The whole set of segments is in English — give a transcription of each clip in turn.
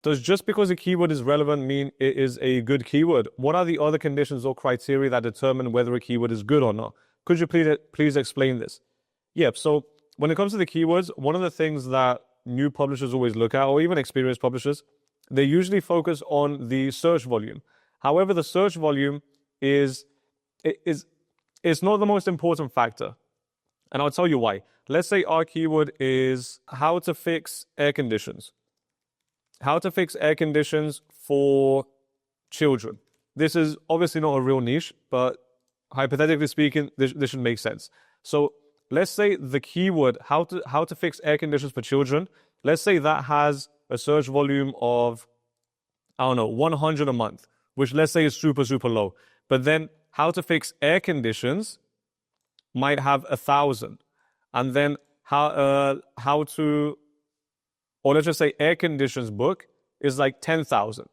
Does just because a keyword is relevant mean it is a good keyword? What are the other conditions or criteria that determine whether a keyword is good or not? Could you please explain this? Yeah, so when it comes to the keywords, one of the things that new publishers always look at, or even experienced publishers, they usually focus on the search volume. However, the search volume is not the most important factor. And I'll tell you why. Let's say our keyword is how to fix air conditions. How to fix air conditions for children. This is obviously not a real niche, but hypothetically speaking, this should make sense. So let's say the keyword, how to fix air conditions for children, let's say that has a search volume of, I don't know, 100 a month, which let's say is super, super low. But then how to fix air conditions might have 1,000. And then how to, or let's just say air conditions book is like 10,000,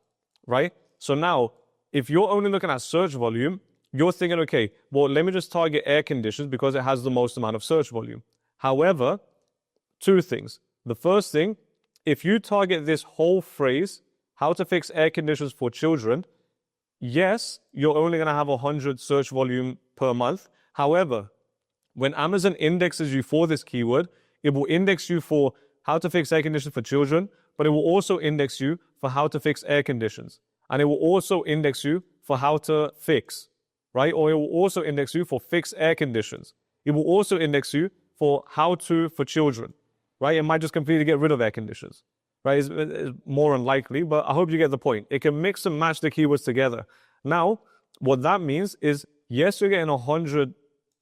right? So now, if you're only looking at search volume, you're thinking, okay, well, let me just target air conditions because it has the most amount of search volume. However, two things. The first thing, if you target this whole phrase, how to fix air conditions for children, yes, you're only going to have 100 search volume per month. However, when Amazon indexes you for this keyword, it will index you for how to fix air conditions for children, but it will also index you for how to fix air conditions. And it will also index you for how to fix, right? Or it will also index you for fixed air conditions. It will also index you for how to for children, right? It might just completely get rid of air conditions, right? It's more unlikely, but I hope you get the point. It can mix and match the keywords together. Now, what that means is, yes, you're getting 100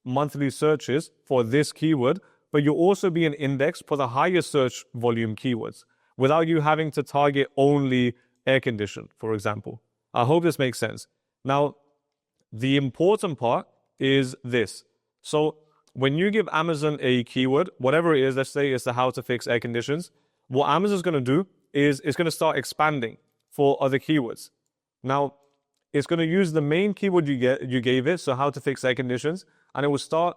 monthly searches for this keyword, but you're also being indexed for the higher search volume keywords without you having to target only air condition, for example. I hope this makes sense. Now, the important part is this. So when you give Amazon a keyword, whatever it is, let's say it's the how to fix air conditions, what Amazon's going to do is it's going to start expanding for other keywords. Now, it's going to use the main keyword you gave it, so how to fix air conditions, and it will start,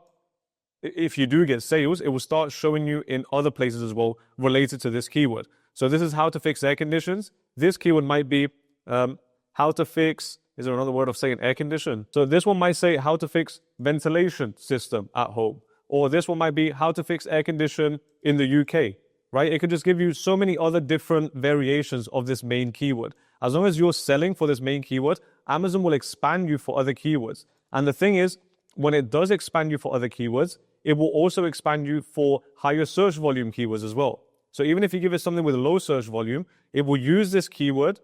if you do get sales, it will start showing you in other places as well related to this keyword. So this is how to fix air conditions. This keyword might be how to fix, is there another word of saying air condition? So this one might say how to fix ventilation system at home. Or this one might be how to fix air condition in the UK, right? It could just give you so many other different variations of this main keyword. As long as you're selling for this main keyword, Amazon will expand you for other keywords. And the thing is, when it does expand you for other keywords, it will also expand you for higher search volume keywords as well. So even if you give it something with low search volume, it will use this keyword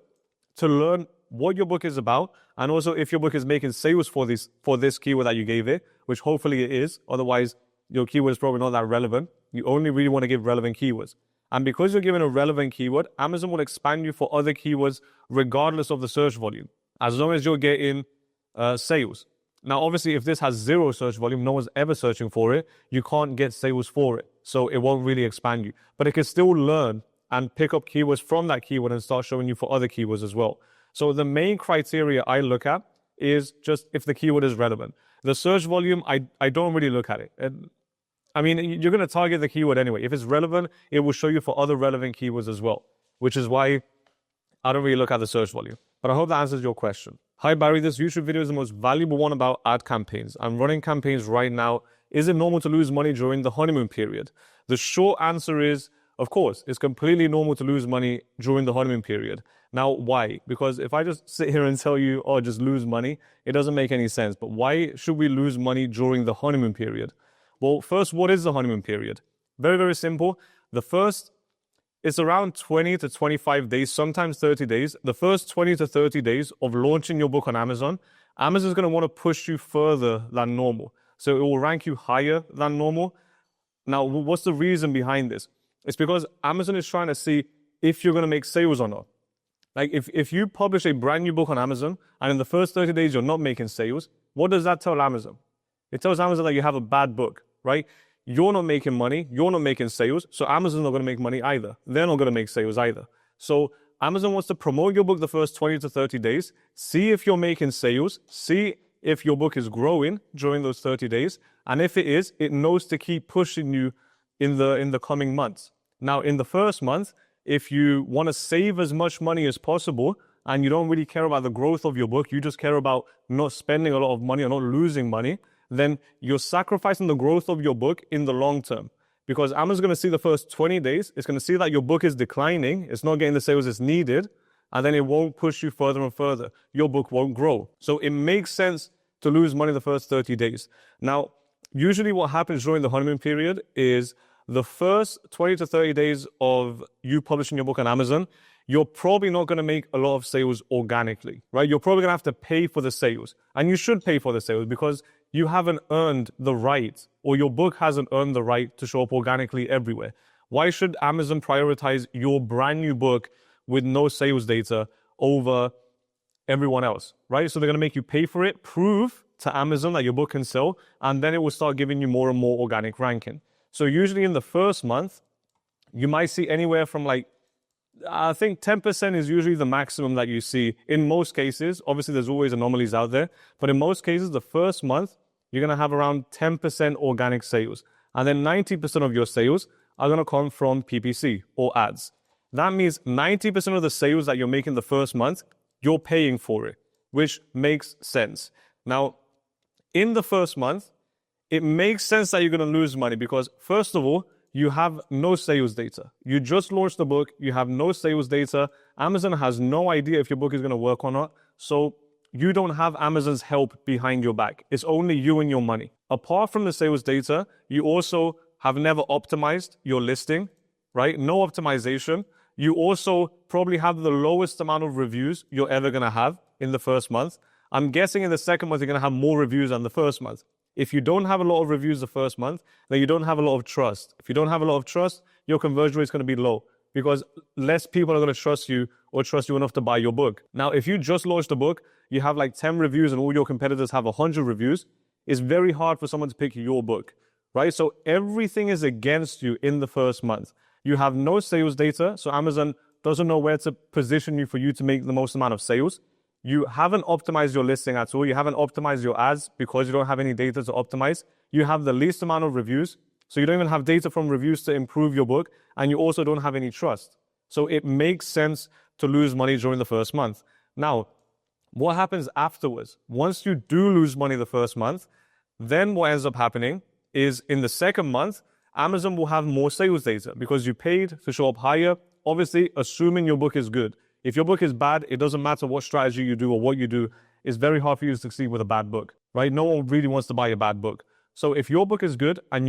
to learn what your book is about, and also if your book is making sales for this keyword that you gave it, which hopefully it is, otherwise your keyword is probably not that relevant. You only really want to give relevant keywords. And because you're given a relevant keyword, Amazon will expand you for other keywords regardless of the search volume, as long as you're getting sales. Now, obviously, if this has zero search volume, no one's ever searching for it, you can't get sales for it. So it won't really expand you. But it can still learn and pick up keywords from that keyword and start showing you for other keywords as well. So the main criteria I look at is just if the keyword is relevant. The search volume, I don't really look at it. I mean, you're going to target the keyword anyway. If it's relevant, it will show you for other relevant keywords as well, which is why I don't really look at the search volume. But I hope that answers your question. Hi Barry, this YouTube video is the most valuable one about ad campaigns. I'm running campaigns right now. Is it normal to lose money during the honeymoon period? The short answer is, of course, it's completely normal to lose money during the honeymoon period. Now, why? Because if I just sit here and tell you, oh, just lose money, it doesn't make any sense. But why should we lose money during the honeymoon period? Well, first, what is the honeymoon period? Very, very simple. It's around 20 to 25 days, sometimes 30 days. The first 20 to 30 days of launching your book on Amazon, Amazon's going to want to push you further than normal. So it will rank you higher than normal. Now, what's the reason behind this? It's because Amazon is trying to see if you're going to make sales or not. Like if you publish a brand new book on Amazon and in the first 30 days you're not making sales, what does that tell Amazon? It tells Amazon that you have a bad book, right? You're not making money, you're not making sales, so Amazon's not going to make money either. They're not going to make sales either. So Amazon wants to promote your book the first 20 to 30 days, see if you're making sales, see if your book is growing during those 30 days, and if it is, it knows to keep pushing you in the coming months. Now, in the first month, if you want to save as much money as possible and you don't really care about the growth of your book, you just care about not spending a lot of money or not losing money, then you're sacrificing the growth of your book in the long term. Because Amazon's going to see the first 20 days, it's going to see that your book is declining, it's not getting the sales it's needed, and then it won't push you further and further. Your book won't grow. So it makes sense to lose money the first 30 days. Now, usually what happens during the honeymoon period is the first 20 to 30 days of you publishing your book on Amazon, you're probably not going to make a lot of sales organically, right? You're probably going to have to pay for the sales. And you should pay for the sales because you haven't earned the right, or your book hasn't earned the right to show up organically everywhere. Why should Amazon prioritize your brand new book with no sales data over everyone else, right? So they're going to make you pay for it, prove to Amazon that your book can sell, and then it will start giving you more and more organic ranking. So usually in the first month, you might see anywhere from I think 10% is usually the maximum that you see in most cases. Obviously, there's always anomalies out there, but in most cases, the first month, you're going to have around 10% organic sales. And then 90% of your sales are going to come from PPC or ads. That means 90% of the sales that you're making the first month, you're paying for it, which makes sense. Now, in the first month, it makes sense that you're going to lose money because, first of all, you have no sales data. You just launched the book, you have no sales data. Amazon has no idea if your book is going to work or not. So you don't have Amazon's help behind your back. It's only you and your money. Apart from the sales data, you also have never optimized your listing, right? No optimization. You also probably have the lowest amount of reviews you're ever going to have in the first month. I'm guessing in the second month, you're going to have more reviews than the first month. If you don't have a lot of reviews the first month, then you don't have a lot of trust. If you don't have a lot of trust, your conversion rate is going to be low because less people are going to trust you or trust you enough to buy your book. Now, if you just launched a book, you have 10 reviews and all your competitors have 100 reviews, it's very hard for someone to pick your book, right? So everything is against you in the first month. You have no sales data, so Amazon doesn't know where to position you for you to make the most amount of sales. You haven't optimized your listing at all. You haven't optimized your ads because you don't have any data to optimize. You have the least amount of reviews. So you don't even have data from reviews to improve your book. And you also don't have any trust. So it makes sense to lose money during the first month. Now, what happens afterwards? Once you do lose money the first month, then what ends up happening is in the second month, Amazon will have more sales data because you paid to show up higher, obviously assuming your book is good. If your book is bad, it doesn't matter what strategy you do or what you do. It's very hard for you to succeed with a bad book, right? No one really wants to buy a bad book. So if your book is good and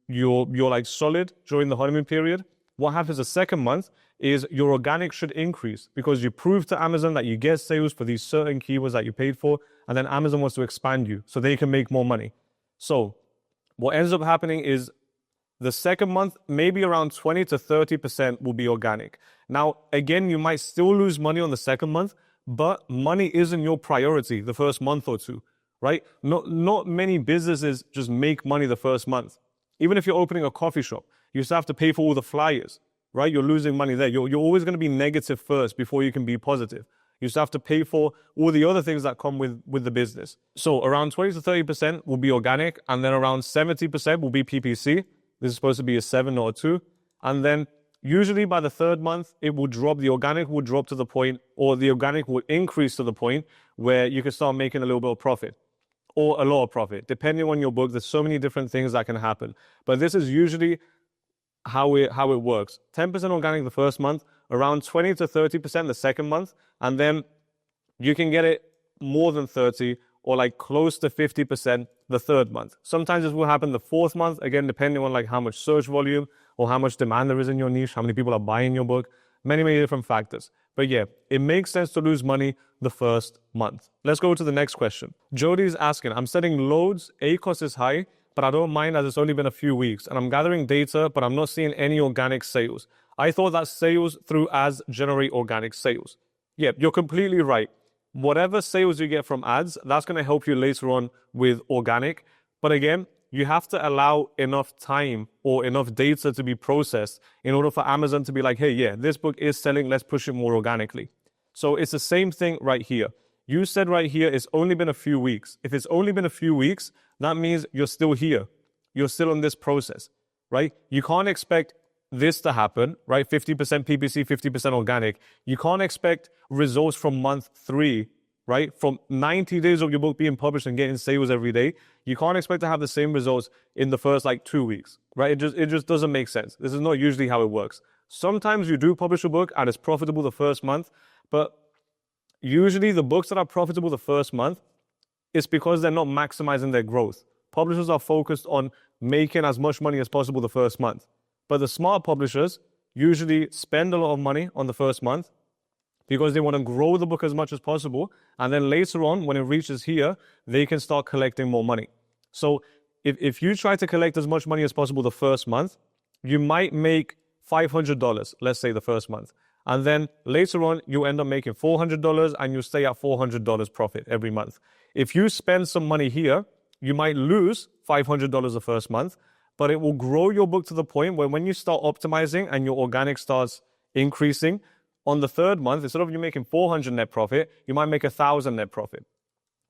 you're solid during the honeymoon period, what happens the second month is your organic should increase because you prove to Amazon that you get sales for these certain keywords that you paid for, and then Amazon wants to expand you so they can make more money. So what ends up happening is the second month, maybe around 20 to 30% will be organic. Now, again, you might still lose money on the second month, but money isn't your priority the first month or two, right? Not many businesses just make money the first month. Even if you're opening a coffee shop, you still have to pay for all the flyers, right? You're losing money there. You're always going to be negative first before you can be positive. You still have to pay for all the other things that come with the business. So around 20 to 30% will be organic, and then around 70% will be PPC. This is supposed to be a 7 or a 2. And then usually by the third month, it will drop. The organic will drop to the point, or the organic will increase to the point where you can start making a little bit of profit or a lot of profit, depending on your book. There's so many different things that can happen. But this is usually how it works. 10% organic the first month, around 20 to 30% the second month, and then you can get it more than 30 or close to 50% the third month. Sometimes this will happen the fourth month, again, depending on how much search volume or how much demand there is in your niche, how many people are buying your book, many different factors. But yeah, it makes sense to lose money the first month. Let's go to the next question. Jody is asking, I'm selling loads, ACOS is high, but I don't mind as it's only been a few weeks, and I'm gathering data, but I'm not seeing any organic sales. I thought that sales through ads generate organic sales. Yeah, you're completely right. Whatever sales you get from ads, that's going to help you later on with organic. But again, you have to allow enough time or enough data to be processed in order for Amazon to be like, hey, yeah, this book is selling, let's push it more organically. So it's the same thing right here. You said right here, it's only been a few weeks. If it's only been a few weeks, that means you're still here. You're still in this process, right? You can't expect this to happen, right? 50% PPC, 50% organic. You can't expect results from month 3, right? From 90 days of your book being published and getting sales every day, you can't expect to have the same results in the first like 2 weeks, right? It just doesn't make sense. This is not usually how it works. Sometimes you do publish a book and it's profitable the first month, but usually the books that are profitable the first month, it's because they're not maximizing their growth. Publishers are focused on making as much money as possible the first month. But the smart publishers usually spend a lot of money on the first month because they want to grow the book as much as possible. And then later on, when it reaches here, they can start collecting more money. So if you try to collect as much money as possible the first month, you might make $500, let's say the first month. And then later on, you end up making $400 and you stay at $400 profit every month. If you spend some money here, you might lose $500 the first month, but it will grow your book to the point where when you start optimizing and your organic starts increasing, on the third month, instead of you making 400 net profit, you might make 1,000 net profit,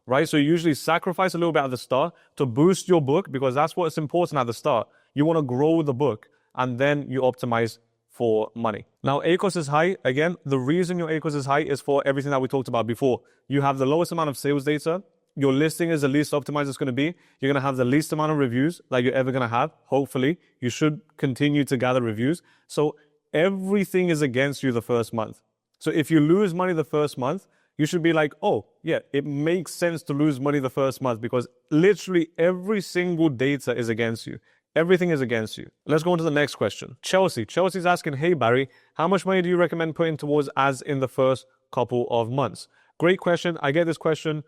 right? So you usually sacrifice a little bit at the start to boost your book because that's what's important at the start. You want to grow the book and then you optimize for money. Now, ACOS is high. Again, the reason your ACOS is high is for everything that we talked about before. You have the lowest amount of sales data. Your listing is the least optimized it's going to be. You're going to have the least amount of reviews that you're ever going to have. Hopefully, you should continue to gather reviews. So everything is against you the first month. So if you lose money the first month, you should be like, oh, yeah, it makes sense to lose money the first month because literally every single data is against you. Everything is against you. Let's go on to the next question. Chelsea's asking, hey, Barry, how much money do you recommend putting towards ads in the first couple of months? Great question. I get this question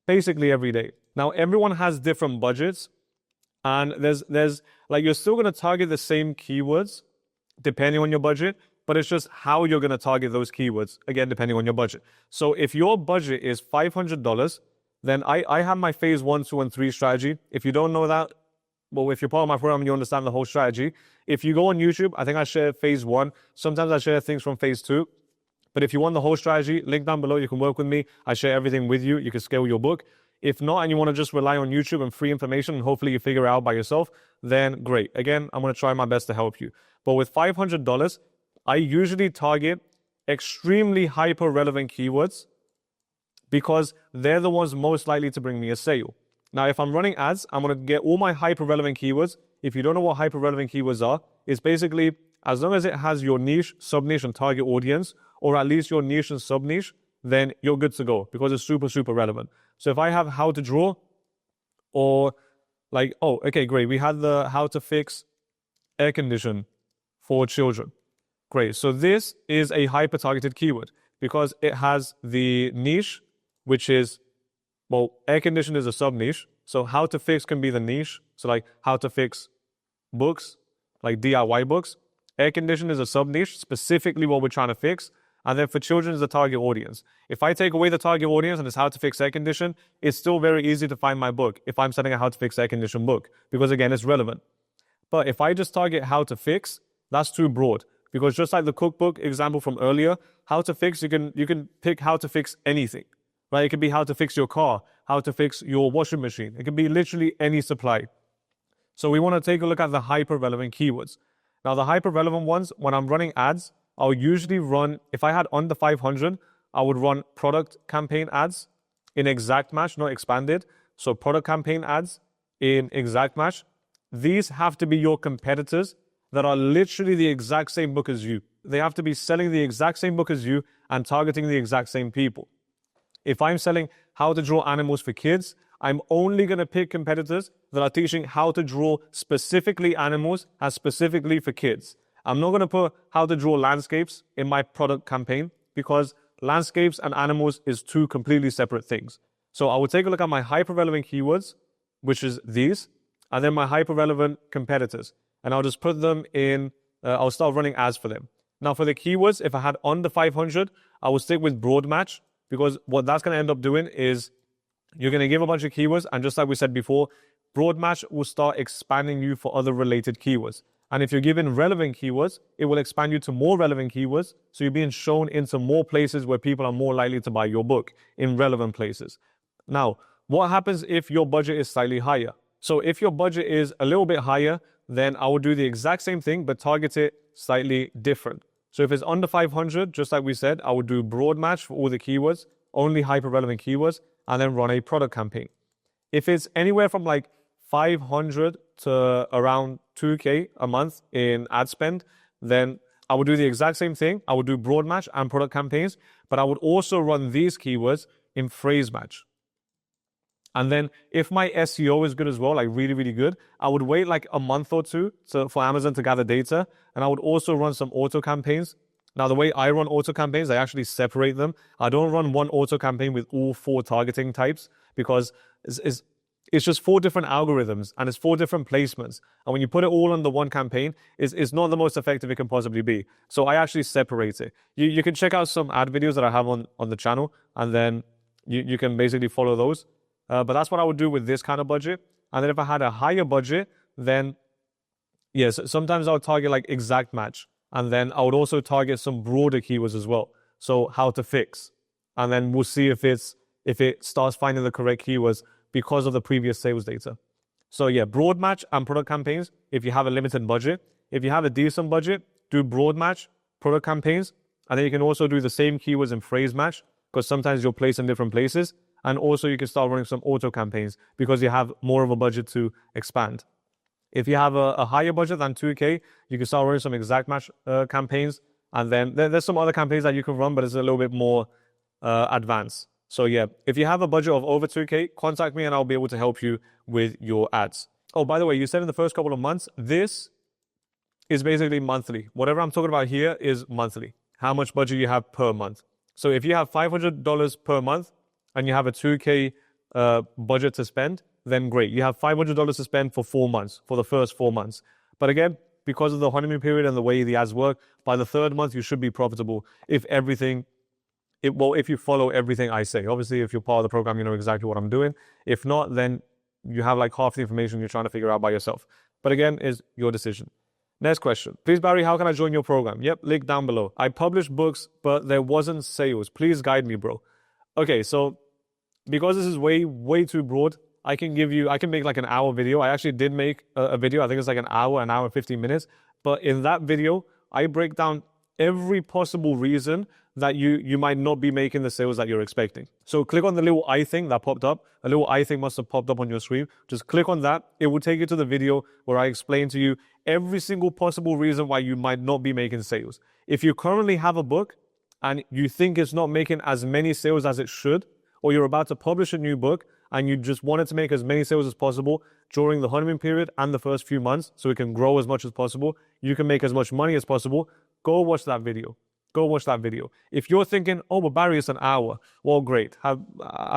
basically every day. Now, everyone has different budgets and there's like, you're still going to target the same keywords depending on your budget, but it's just how you're going to target those keywords, again, depending on your budget. So if your budget is $500, then I have my phase 1, 2, and 3 strategy. If you don't know that, well, if you're part of my program, you understand the whole strategy. If you go on YouTube, I think I share phase 1. Sometimes I share things from phase 2. But if you want the whole strategy, link down below, you can work with me. I share everything with you. You can scale your book. If not, and you want to just rely on YouTube and free information, and hopefully you figure it out by yourself, then great. Again, I'm going to try my best to help you. But with $500, I usually target extremely hyper-relevant keywords because they're the ones most likely to bring me a sale. Now, if I'm running ads, I'm going to get all my hyper-relevant keywords. If you don't know what hyper-relevant keywords are, it's basically as long as it has your niche, sub-niche, and target audience, or at least your niche and sub-niche, then you're good to go because it's super, super relevant. So if I have how to draw or like, oh, okay, great. We had the how to fix air condition for children. Great. So this is a hyper-targeted keyword because it has the niche, which is, well, air condition is a sub-niche. So how to fix can be the niche. So like how to fix books, like DIY books. Air condition is a sub-niche, specifically what we're trying to fix. And then for children is the target audience. If I take away the target audience and it's how to fix air condition, it's still very easy to find my book if I'm selling a how to fix air condition book, because again, it's relevant. But if I just target how to fix, that's too broad. Because just like the cookbook example from earlier, how to fix, you can pick how to fix anything, right? It could be how to fix your car, how to fix your washing machine. It can be literally any supply. So we want to take a look at the hyper-relevant keywords. Now, the hyper-relevant ones, when I'm running ads, I'll usually run, if I had under 500, I would run product campaign ads in exact match, not expanded. So product campaign ads in exact match. These have to be your competitors that are literally the exact same book as you. They have to be selling the exact same book as you and targeting the exact same people. If I'm selling how to draw animals for kids, I'm only going to pick competitors that are teaching how to draw specifically animals and specifically for kids. I'm not going to put how to draw landscapes in my product campaign because landscapes and animals is two completely separate things. So I will take a look at my hyper-relevant keywords, which is these, and then my hyper-relevant competitors. And I'll just put them in, I'll start running ads for them. Now for the keywords, if I had under 500, I will stick with broad match because what that's going to end up doing is you're going to give a bunch of keywords. And just like we said before, broad match will start expanding you for other related keywords. And if you're given relevant keywords, it will expand you to more relevant keywords. So you're being shown into more places where people are more likely to buy your book in relevant places. Now, what happens if your budget is slightly higher? So if your budget is a little bit higher, then I would do the exact same thing, but target it slightly different. So if it's under 500, just like we said, I would do broad match for all the keywords, only hyper-relevant keywords, and then run a product campaign. If it's anywhere from like 500 to around 2K a month in ad spend, then I would do the exact same thing. I would do broad match and product campaigns, but I would also run these keywords in phrase match. And then if my SEO is good as well, like really, really good, I would wait like a month or two for Amazon to gather data. And I would also run some auto campaigns. Now, the way I run auto campaigns, I actually separate them. I don't run one auto campaign with all 4 targeting types because it's just 4 different algorithms and it's 4 different placements. And when you put it all under one campaign, it's not the most effective it can possibly be. So I actually separate it. You can check out some ad videos that I have on the channel, and then you can basically follow those. But that's what I would do with this kind of budget. And then if I had a higher budget, then yes, sometimes I would target like exact match. And then I would also target some broader keywords as well. So how to fix. And then we'll see if it starts finding the correct keywords because of the previous sales data. So yeah, broad match and product campaigns if you have a limited budget. If you have a decent budget, do broad match, product campaigns. And then you can also do the same keywords in phrase match because sometimes you'll place in different places. And also you can start running some auto campaigns because you have more of a budget to expand. If you have a higher budget than 2K, you can start running some exact match campaigns. And then there's some other campaigns that you can run, but it's a little bit more advanced. So yeah, if you have a budget of over 2K, contact me and I'll be able to help you with your ads. Oh, by the way, you said in the first couple of months, this is basically monthly. Whatever I'm talking about here is monthly. How much budget you have per month. So if you have $500 per month and you have a 2K budget to spend, then great. You have $500 to spend for 4 months, for the first 4 months. But again, because of the honeymoon period and the way the ads work, by the 3rd month, you should be profitable if you follow everything I say. Obviously, if you're part of the program, you know exactly what I'm doing. If not, then you have like half the information you're trying to figure out by yourself. But again, it's your decision. Next question. Please, Barry, how can I join your program? Yep, link down below. I published books, but there wasn't sales. Please guide me, bro. Okay, so because this is way, way too broad, I can make like an hour video. I actually did make a video. I think it's like an hour and 15 minutes. But in that video, I break down every possible reason that you might not be making the sales that you're expecting. So click on the little eye thing that popped up. A little eye thing must have popped up on your screen. Just click on that. It will take you to the video where I explain to you every single possible reason why you might not be making sales. If you currently have a book and you think it's not making as many sales as it should, or you're about to publish a new book and you just wanted to make as many sales as possible during the honeymoon period and the first few months so it can grow as much as possible, you can make as much money as possible, go watch that video. Go watch that video. If you're thinking, oh, but Barry, it's an hour. Well, great. I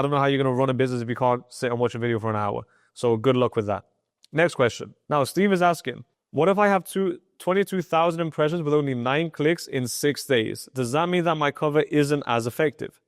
don't know how you're going to run a business if you can't sit and watch a video for an hour. So good luck with that. Next question. Now, Steve is asking, what if I have 22,000 impressions with only 9 clicks in 6 days? Does that mean that my cover isn't as effective?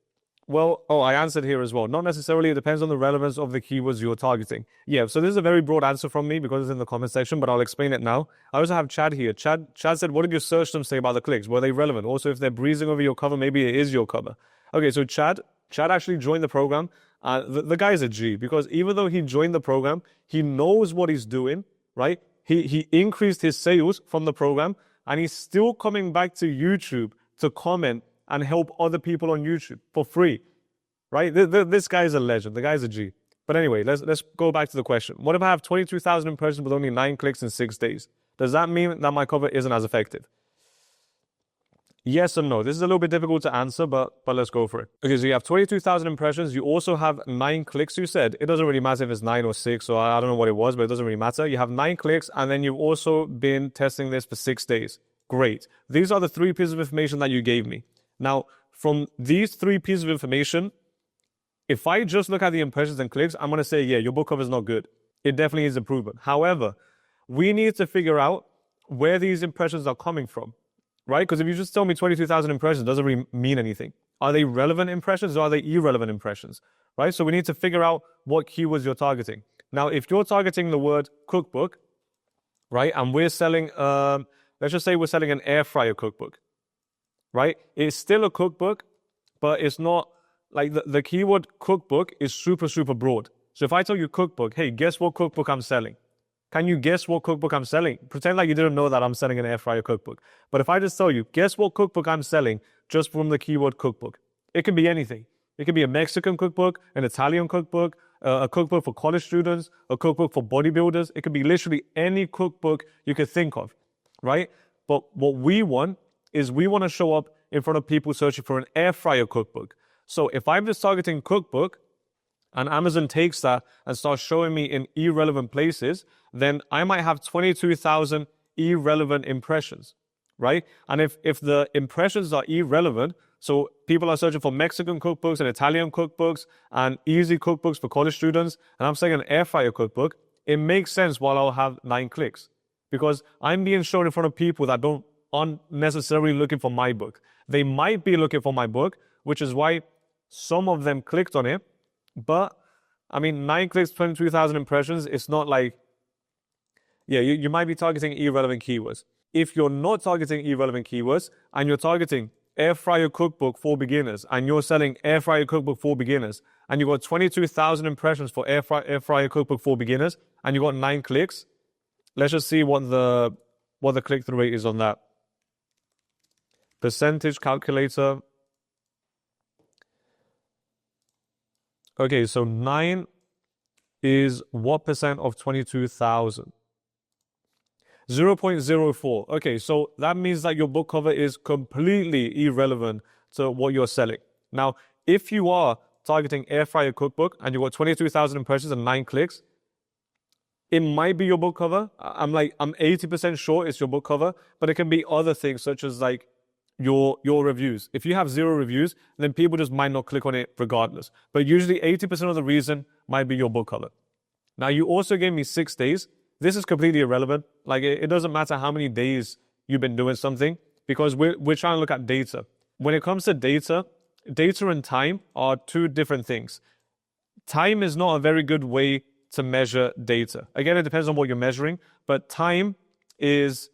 Well, I answered here as well. Not necessarily. It depends on the relevance of the keywords you're targeting. Yeah, so this is a very broad answer from me because it's in the comment section, but I'll explain it now. I also have Chad here. Chad said, what did your search terms say about the clicks? Were they relevant? Also, if they're breezing over your cover, maybe it is your cover. Okay, so Chad actually joined the program. The guy's a G because even though he joined the program, he knows what he's doing, right? He increased his sales from the program and he's still coming back to YouTube to comment and help other people on YouTube for free, right? This guy is a legend. The guy's a G. But anyway, let's go back to the question. What if I have 22,000 impressions with only 9 clicks in 6 days? Does that mean that my cover isn't as effective? Yes and no. This is a little bit difficult to answer, but let's go for it. Okay, so you have 22,000 impressions. You also have 9 clicks, you said. It doesn't really matter if it's 9 or 6, or I don't know what it was, but it doesn't really matter. You have 9 clicks, and then you've also been testing this for 6 days. Great. These are the 3 pieces of information that you gave me. Now, from these 3 pieces of information, if I just look at the impressions and clicks, I'm going to say, yeah, your book cover is not good. It definitely needs improvement. However, we need to figure out where these impressions are coming from, right? Because if you just tell me 22,000 impressions, it doesn't really mean anything. Are they relevant impressions or are they irrelevant impressions, right? So we need to figure out what keywords you're targeting. Now, if you're targeting the word cookbook, right, and we're selling, let's just say we're selling an air fryer cookbook, right? It's still a cookbook, but it's not like the keyword cookbook is super, super broad. So if I tell you cookbook, hey, guess what cookbook I'm selling? Can you guess what cookbook I'm selling? Pretend like you didn't know that I'm selling an air fryer cookbook. But if I just tell you, guess what cookbook I'm selling just from the keyword cookbook. It can be anything. It can be a Mexican cookbook, an Italian cookbook, a cookbook for college students, a cookbook for bodybuilders. It could be literally any cookbook you could think of, right? But what we want is we want to show up in front of people searching for an air fryer cookbook. So if I'm just targeting cookbook and Amazon takes that and starts showing me in irrelevant places, then I might have 22,000 irrelevant impressions, right? And if the impressions are irrelevant, so people are searching for Mexican cookbooks and Italian cookbooks and easy cookbooks for college students, and I'm saying an air fryer cookbook, it makes sense why I'll have 9 clicks. Because I'm being shown in front of people that aren't necessarily looking for my book. They might be looking for my book, which is why some of them clicked on it. But, I mean, 9 clicks, 22,000 impressions, it's not like, yeah, you might be targeting irrelevant keywords. If you're not targeting irrelevant keywords and you're targeting air fryer cookbook for beginners and you're selling air fryer cookbook for beginners and you got 22,000 impressions for air fryer cookbook for beginners and you got 9 clicks, let's just see what the click-through rate is on that. Percentage calculator. Okay, so 9 is what percent of 22,000? 0.04. Okay, so that means that your book cover is completely irrelevant to what you're selling. Now, if you are targeting air fryer cookbook and you got 22,000 impressions and 9 clicks, it might be your book cover. I'm 80% sure it's your book cover, but it can be other things such as like your reviews. If you have 0 reviews, then people just might not click on it regardless. But usually 80% of the reason might be your book cover. Now, you also gave me 6 days. This is completely irrelevant. Like, it doesn't matter how many days you've been doing something because we're trying to look at data. When it comes to data and time are 2 different things. Time is not a very good way to measure data. Again, it depends on what you're measuring, but time is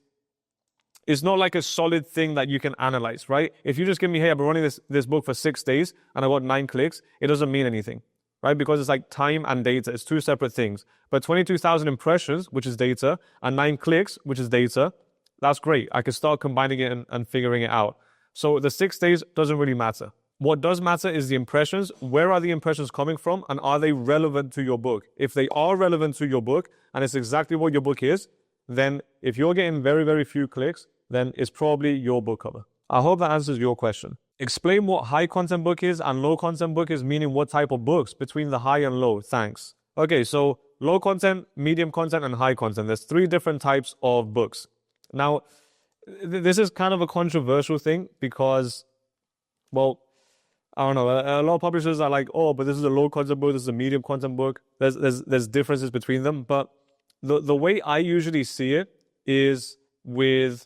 not like a solid thing that you can analyze, right? If you just give me, hey, I've been running this book for 6 days and I got 9 clicks, it doesn't mean anything, right? Because it's like time and data. It's 2 separate things. But 22,000 impressions, which is data, and 9 clicks, which is data, that's great. I can start combining it and figuring it out. So the 6 days doesn't really matter. What does matter is the impressions. Where are the impressions coming from? And are they relevant to your book? If they are relevant to your book and it's exactly what your book is, then if you're getting very, very few clicks, then it's probably your book cover. I hope that answers your question. Explain what high content book is and low content book is, meaning what type of books between the high and low. Thanks. Okay, so low content, medium content, and high content. There's 3 different types of books. Now, this is kind of a controversial thing because, well, I don't know. A lot of publishers are like, oh, but this is a low content book, this is a medium content book. There's differences between them. But the way I usually see it is with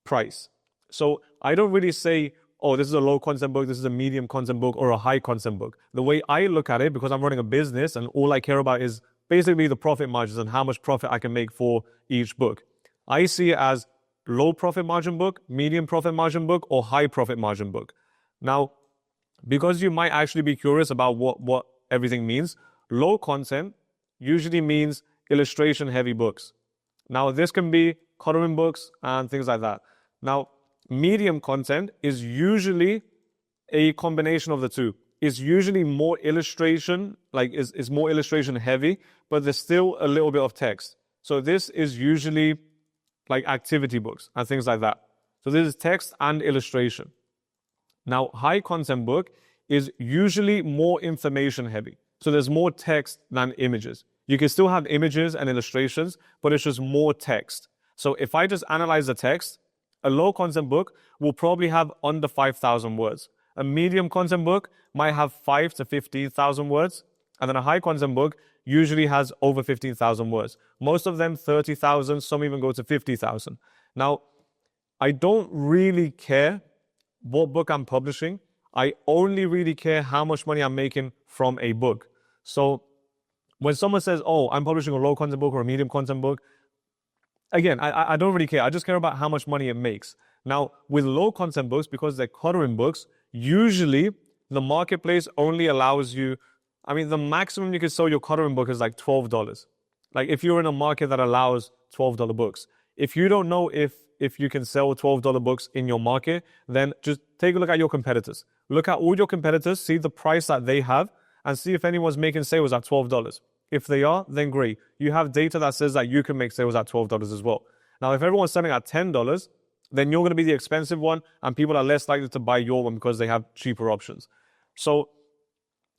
price. So I don't really say, oh, this is a low content book, this is a medium content book, or a high content book. The way I look at it, because I'm running a business and all I care about is basically the profit margins and how much profit I can make for each book. I see it as low profit margin book, medium profit margin book, or high profit margin book. Now, because you might actually be curious about what everything means, low content usually means illustration heavy books. Now, this can be coloring books and things like that. Now, medium content is usually a combination of the 2. It's usually more illustration, like it's more illustration heavy, but there's still a little bit of text. So this is usually like activity books and things like that. So this is text and illustration. Now, high content book is usually more information heavy. So there's more text than images. You can still have images and illustrations, but it's just more text. So if I just analyze the text, a low content book will probably have under 5,000 words. A medium content book might have 5 to 15,000 words. And then a high content book usually has over 15,000 words. Most of them 30,000, some even go to 50,000. Now, I don't really care what book I'm publishing. I only really care how much money I'm making from a book. So when someone says, oh, I'm publishing a low content book or a medium content book, again, I don't really care. I just care about how much money it makes. Now, with low content books, because they're coloring books, usually the marketplace only allows you, I mean, the maximum you can sell your coloring book is like $12. Like if you're in a market that allows $12 books, if you don't know if you can sell $12 books in your market, then just take a look at your competitors. Look at all your competitors, see the price that they have, and see if anyone's making sales at $12. If they are, then great. You have data that says that you can make sales at $12 as well. Now, if everyone's selling at $10, then you're going to be the expensive one, and people are less likely to buy your one because they have cheaper options. So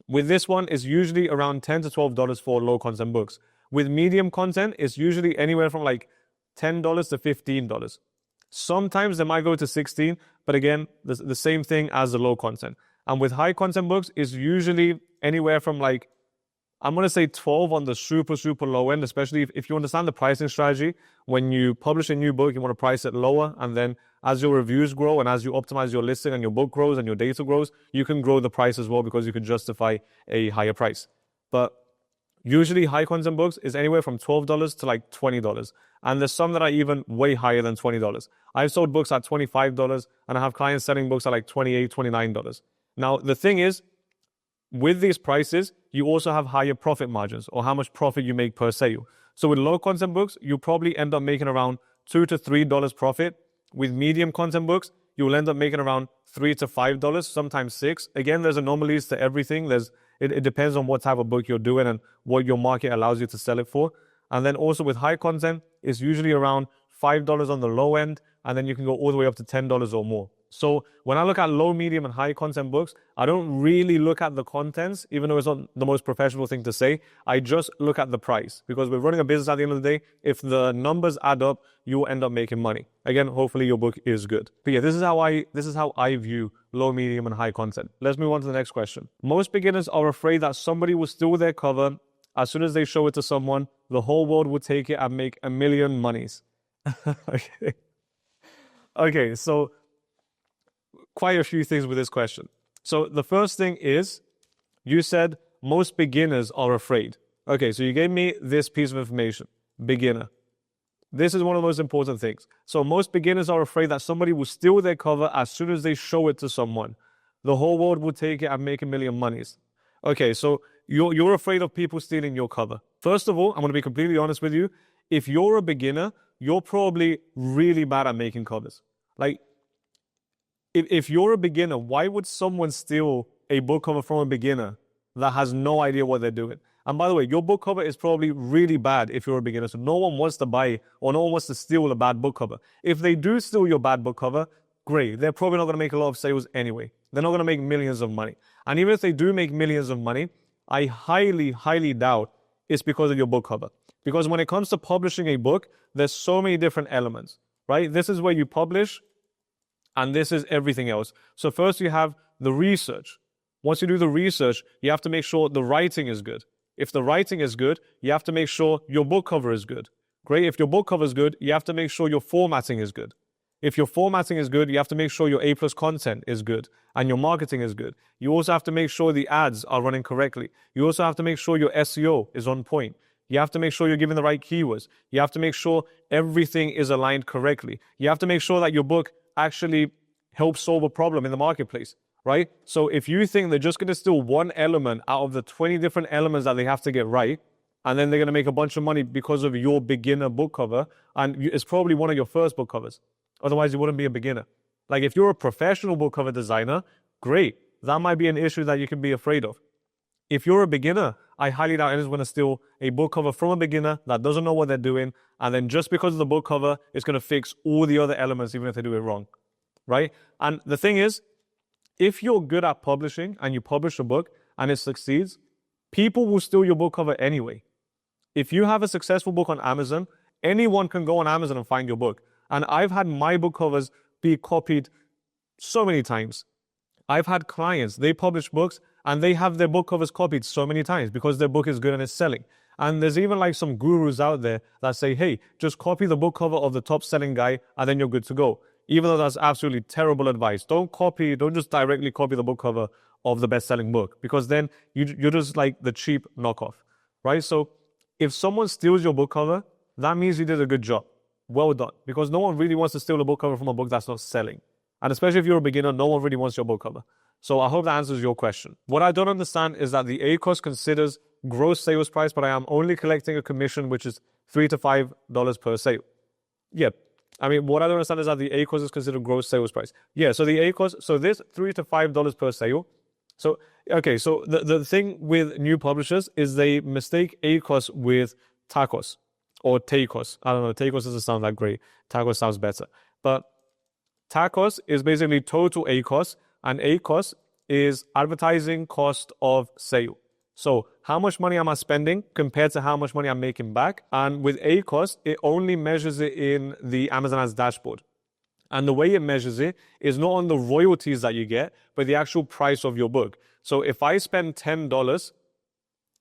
with this one, it's usually around $10 to $12 for low content books. With medium content, it's usually anywhere from like $10 to $15. Sometimes they might go to 16, but again, the same thing as the low content. And with high content books, it's usually anywhere from like, I'm going to say 12 on the super, super low end, especially if you understand the pricing strategy. When you publish a new book, you want to price it lower. And then as your reviews grow and as you optimize your listing and your book grows and your data grows, you can grow the price as well because you can justify a higher price. But usually high content books is anywhere from $12 to like $20. And there's some that are even way higher than $20. I've sold books at $25 and I have clients selling books at like $28, $29. Now, the thing is, with these prices, you also have higher profit margins or how much profit you make per sale. So with low content books, you probably end up making around $2 to $3 profit. With medium content books, you will end up making around $3 to $5, sometimes $6. Again, there's anomalies to everything. It depends on what type of book you're doing and what your market allows you to sell it for. And then also with high content, it's usually around $5 on the low end, and then you can go all the way up to $10 or more. So when I look at low, medium, and high content books, I don't really look at the contents, even though it's not the most professional thing to say. I just look at the price because we're running a business at the end of the day. If the numbers add up, you will end up making money. Again, hopefully your book is good. But yeah, this is how I view low, medium, and high content. Let's move on to the next question. Most beginners are afraid that somebody will steal their cover. As soon as they show it to someone, the whole world will take it and make $1 million monies. Okay, so quite a few things with this question. So the first thing is, you said most beginners are afraid. Okay, so you gave me this piece of information, beginner. This is one of the most important things. So most beginners are afraid that somebody will steal their cover as soon as they show it to someone. The whole world will take it and make $1 million monies. Okay, so you're afraid of people stealing your cover. First of all, I'm going to be completely honest with you. If you're a beginner, you're probably really bad at making covers. Like, if you're a beginner, why would someone steal a book cover from a beginner that has no idea what they're doing? And by the way, your book cover is probably really bad if you're a beginner. So no one wants to buy or no one wants to steal a bad book cover. If they do steal your bad book cover, great. They're probably not going to make a lot of sales anyway. They're not going to make millions of money. And even if they do make millions of money, I highly, highly doubt it's because of your book cover. Because when it comes to publishing a book, there's so many different elements, right? This is where you publish, and this is everything else. So first you have the research. Once you do the research, you have to make sure the writing is good. If the writing is good, you have to make sure your book cover is good. Great. If your book cover is good, you have to make sure your formatting is good. If your formatting is good, you have to make sure your A+ content is good and your marketing is good. You also have to make sure the ads are running correctly. You also have to make sure your SEO is on point. You have to make sure you're giving the right keywords. You have to make sure everything is aligned correctly. You have to make sure that your book actually helps solve a problem in the marketplace, right? So if you think they're just going to steal one element out of the 20 different elements that they have to get right, and then they're going to make a bunch of money because of your beginner book cover, and it's probably one of your first book covers. Otherwise, you wouldn't be a beginner. Like if you're a professional book cover designer, great. That might be an issue that you can be afraid of. If you're a beginner, I highly doubt anyone's going to steal a book cover from a beginner that doesn't know what they're doing, and then just because of the book cover, it's going to fix all the other elements even if they do it wrong, right? And the thing is, if you're good at publishing and you publish a book and it succeeds, people will steal your book cover anyway. If you have a successful book on Amazon, anyone can go on Amazon and find your book. And I've had my book covers be copied so many times. I've had clients, they publish books and they have their book covers copied so many times because their book is good and it's selling. And there's even like some gurus out there that say, hey, just copy the book cover of the top selling guy and then you're good to go. Even though that's absolutely terrible advice. Don't just directly copy the book cover of the best-selling book because then you're just like the cheap knockoff, right? So if someone steals your book cover, that means you did a good job. Well done. Because no one really wants to steal a book cover from a book that's not selling. And especially if you're a beginner, no one really wants your book cover. So I hope that answers your question. What I don't understand is that the ACOS considers gross sales price, but I am only collecting a commission, which is $3 to $5 per sale. Yeah. I mean, what I don't understand is that the ACOS is considered gross sales price. Yeah, so the ACOS, so this $3 to $5 per sale. So, okay, so the thing with new publishers is they mistake ACOS with TACOS or TACOS. I don't know, TACOS doesn't sound that great. TACOS sounds better. But TACOS is basically total ACOS, and ACOS is advertising cost of sale. So how much money am I spending compared to how much money I'm making back? And with ACOS, it only measures it in the Amazon Ads dashboard. And the way it measures it is not on the royalties that you get, but the actual price of your book. So if I spend $10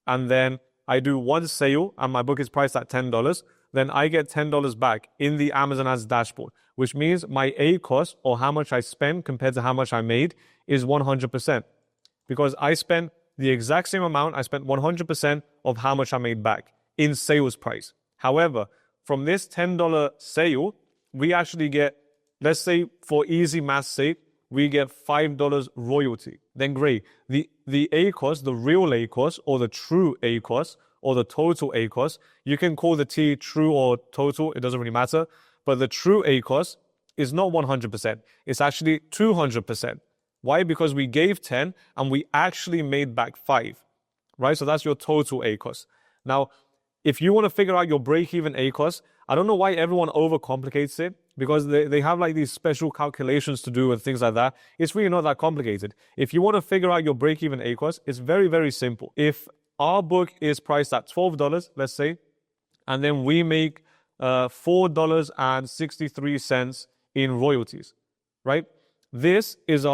and then I do one sale and my book is priced at $10, then I get $10 back in the Amazon Ads dashboard, which means my ACOS, or how much I spend compared to how much I made, is 100%. Because I spent the exact same amount, I spent 100% of how much I made back in sales price. However, from this $10 sale, we actually get, let's say for easy math's sake, we get $5 royalty. Then great. The ACOS, the real ACOS, or the true ACOS, or the total ACOS, you can call the T true or total, it doesn't really matter. But the true ACOS is not 100%. It's actually 200%. Why? Because we gave 10 and we actually made back 5, right? So that's your total ACOS. Now, if you want to figure out your break-even ACOS, I don't know why everyone overcomplicates it, because they have like these special calculations to do and things like that. It's really not that complicated. If you want to figure out your break-even ACOS, it's very, very simple. If our book is priced at $12, let's say, and then we make $4.63 in royalties, right? This is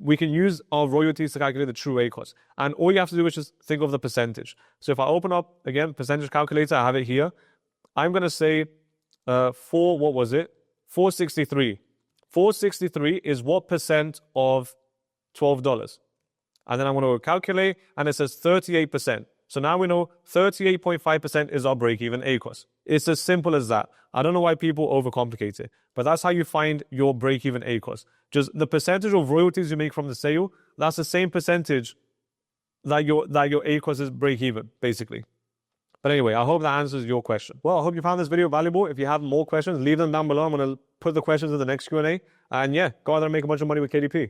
we can use our royalties to calculate the true ACOS. And all you have to do is just think of the percentage. So if I open up, again, percentage calculator, I have it here. I'm going to say what was it? 463. 463 is what percent of $12? And then I'm going to calculate, and it says 38%. So now we know 38.5% is our break-even ACOS. It's as simple as that. I don't know why people overcomplicate it, but that's how you find your break-even ACOS. Just the percentage of royalties you make from the sale, that's the same percentage that your ACOS is break-even, basically. But anyway, I hope that answers your question. Well, I hope you found this video valuable. If you have more questions, leave them down below. I'm going to put the questions in the next Q&A. And yeah, go out there and make a bunch of money with KDP.